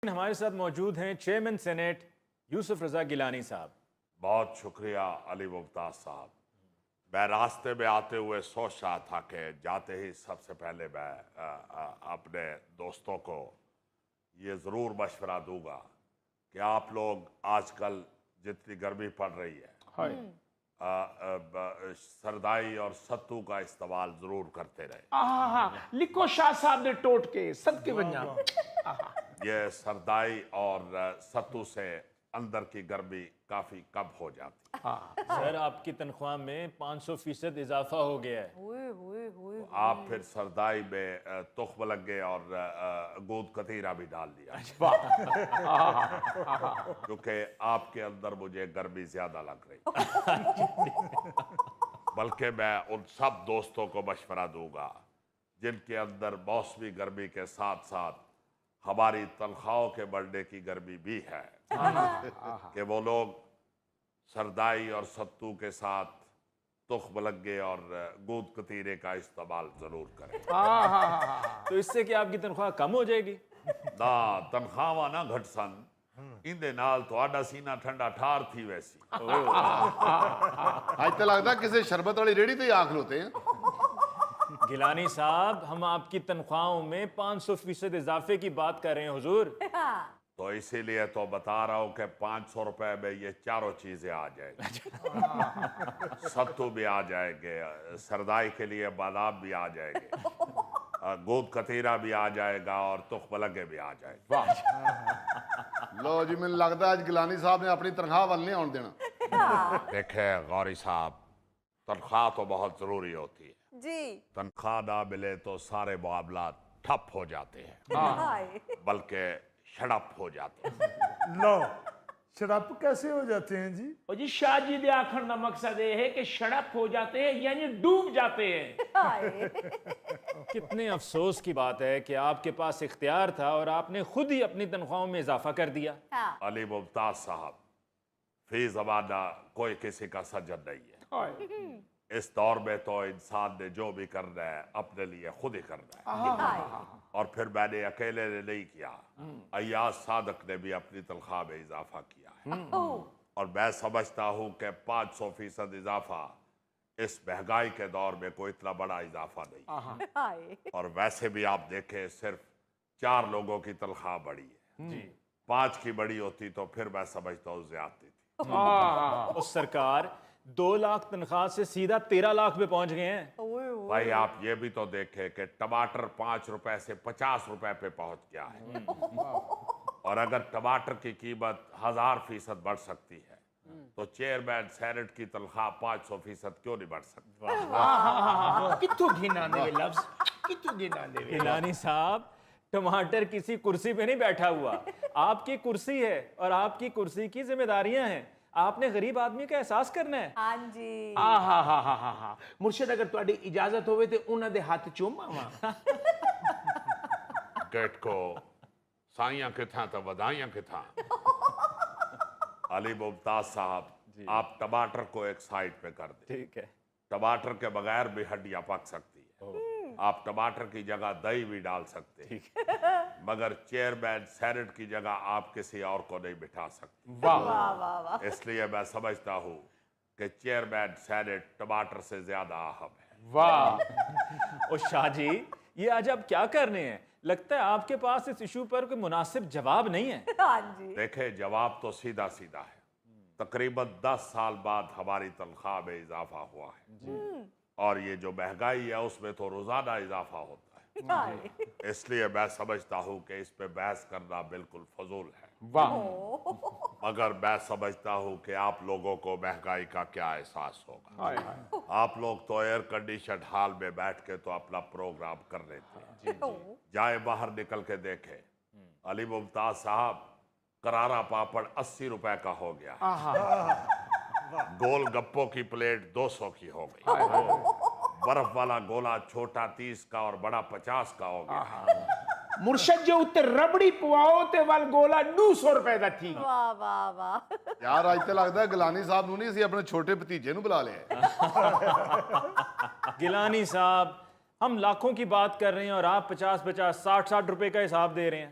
ہمارے ساتھ موجود ہیں چیئرمین سینیٹ یوسف رضا گیلانی صاحب۔ بہت شکریہ علی ممتاز صاحب۔ میں راستے میں آتے ہوئے سوچ رہا تھا کہ جاتے ہی سب سے پہلے میں اپنے دوستوں کو یہ ضرور مشورہ دوں گا کہ آپ لوگ آج کل جتنی گرمی پڑ رہی ہے سردائی اور ستو کا استعمال ضرور کرتے رہے۔ لکھو شاہ صاحب نے ٹوٹ کے صدقے بنیا۔ یہ سردائی اور ستو سے اندر کی گرمی کافی کم ہو جاتی ہے۔ سر آپ کی تنخواہ میں 500% اضافہ ہو گیا ہے۔ آپ پھر سردائی میں تخم لگے اور گود کتیرہ بھی ڈال دیا کیونکہ آپ کے اندر مجھے گرمی زیادہ لگ رہی۔ بلکہ میں ان سب دوستوں کو مشورہ دوں گا جن کے اندر موسمی گرمی کے ساتھ ساتھ ہماری تنخواہوں کے بڑھنے کی گرمی بھی ہے کہ وہ لوگ سردائی اور ستو کے ساتھ تخم لگے اور گود کتیرے کا استعمال ضرور کریں۔ تو اس سے کیا آپ کی تنخواہ کم ہو جائے گی؟ نہ تنخواہ نہ گھٹ سن، اندے نال تو آڈا سینہ ٹھنڈا ٹھار تھی ویسی۔ آج تو لگتا ہے کسی شربت والی ریڑھی تو ہی آنکھ لوتے ہیں۔ گیلانی صاحب ہم آپ کی تنخواہوں میں 500% اضافے کی بات کر رہے ہیں حضور۔ تو اسی لیے تو بتا رہا ہوں کہ 500 روپے میں یہ چاروں چیزیں آ جائیں گی۔ ستو بھی آ جائیں گے، سردائی کے لیے بادام بھی آ جائیں گے، گود کتیرہ بھی آ جائے گا اور تخم لگے بھی آ جائیں گے۔ لو جی، میں لگتا ہے آج گیلانی صاحب نے اپنی تنخواہ وال نہیں آن دینا۔ دیکھیں غوری صاحب، تنخواہ تو بہت ضروری ہوتی ہے۔ جی تنخواہ نہ ملے تو سارے معاملات ٹھپ ہو جاتے ہیں، بلکہ شڑپ ہو جاتے ہیں۔ لو شڑپ کیسے ہو جاتے ہیں جی؟ اور جی شاہ جی دے آخر کا مقصد یہ ہے کہ شڑپ ہو جاتے ہیں یعنی ڈوب جاتے ہیں۔ کتنے افسوس کی بات ہے کہ آپ کے پاس اختیار تھا اور آپ نے خود ہی اپنی تنخواہوں میں اضافہ کر دیا۔ علی ممتاز صاحب، فی زمانہ کوئی کسی کا سجن نہیں ہے۔ اس دور میں تو انسان نے جو بھی کرنا ہے اپنے لیے خود ہی کرنا ہے، اور پھر میں نے اکیلے نے نہیں کیا، ایاز صادق نے بھی اپنی تنخواہ میں اضافہ کیا ہے، اور میں سمجھتا ہوں کہ 500% اضافہ اس مہنگائی کے دور میں کوئی اتنا بڑا اضافہ نہیں۔ اور ویسے بھی آپ دیکھیں صرف 4 لوگوں کی تنخواہ بڑھی ہے، 5 کی بڑی ہوتی تو پھر میں سمجھتا ہوں زیادتی تھی۔ اور سرکار 2 لاکھ تنخواہ سے سیدھا 13 لاکھ پہ پہنچ گئے ہیں۔ بھائی آپ یہ بھی تو دیکھیں کہ ٹماٹر 5 روپے سے 50 روپے پہ پہنچ گیا ہے، اور اگر ٹماٹر کی قیمت 1000% بڑھ سکتی ہے تو چیئرمین سینٹ کی تنخواہ 500% کیوں نہیں بڑھ سکتی؟ کتوں گھنا دے لفظ، کتوں گھنا دے۔ گیلانی صاحب ٹماٹر کسی کرسی پہ نہیں بیٹھا ہوا، آپ کی کرسی ہے اور آپ کی کرسی کی ذمہ داریاں ہیں، آپ نے غریب آدمی کا احساس کرنا ہے۔ ہاں جی مرشد اگر تہاڈی اجازت ہوئے تے انہاں دے ہاتھ چوماواں۔ گیٹ کو سائیاں کتھاں تو ودائیاں کتھاں۔ علی ممتاز صاحب، آپ ٹماٹر کو ایک سائڈ پہ کر دیں۔ ٹھیک ہے۔ ٹماٹر کے بغیر بھی ہڈیاں پک سکتی ہے، آپ ٹماٹر کی جگہ دہی بھی ڈال سکتے ہیں، مگر چیئرمین سینٹ کی جگہ آپ کسی اور کو نہیں بٹھا سکتے۔ اس لیے میں سمجھتا ہوں کہ چیئرمین سینٹ ٹماٹر سے زیادہ اہم ہے۔ واہ، اور شاہ جی یہ آج آپ کیا کرنے ہیں؟ لگتا ہے آپ کے پاس اس ایشو پر کوئی مناسب جواب نہیں ہے۔ ہاں جی دیکھیں جواب تو سیدھا سیدھا ہے۔ تقریباً 10 سال بعد ہماری تنخواہ میں اضافہ ہوا ہے، اور یہ جو مہنگائی ہے اس میں تو روزانہ اضافہ ہوتا ہے، اس لیے میں سمجھتا ہوں کہ اس پہ بحث کرنا بالکل فضول ہے۔ مگر میں سمجھتا ہوں کہ آپ لوگوں کو مہنگائی کا کیا احساس ہوگا۔ آپ لوگ تو ایئر کنڈیشن ہال میں بیٹھ کے تو اپنا پروگرام کر لیتے ہیں، جائے باہر نکل کے دیکھیں، علی ممتاز صاحب کرارا پاپڑ 80 روپے کا ہو گیا، گول گپوں کی پلیٹ 200 کی ہو گئی، برف والا گولا چھوٹا 30 کا اور بڑا 50 کا ہو گیا۔ مرشد جو اتنے ربڑی پواؤ تے وال گولا 200 روپے دا تھی۔ واہ واہ واہ یار آج تو لگتا ہے گیلانی صاحب نو نہیں سی اپنے چھوٹے بھتیجے نو بلا لیا۔ گیلانی صاحب ہم لاکھوں کی بات کر رہے ہیں اور آپ 50 50 60 60 روپے کا حساب دے رہے ہیں۔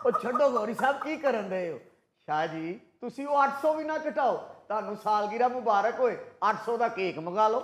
ਉਹ ਛੱਡੋ ਗੌਰੀ ਸਾਹਿਬ ਕੀ ਕਰਨ ਰਹੇ ਹੋ ਸ਼ਾਹ ਜੀ ਤੁਸੀਂ ਉਹ 800 ਵੀ ਨਾ ਘਟਾਓ ਤੁਹਾਨੂੰ ਸਾਲਗਿਰਾ ਮੁਬਾਰਕ ਹੋਏ 800 ਦਾ ਕੇਕ ਮੰਗਾ ਲਓ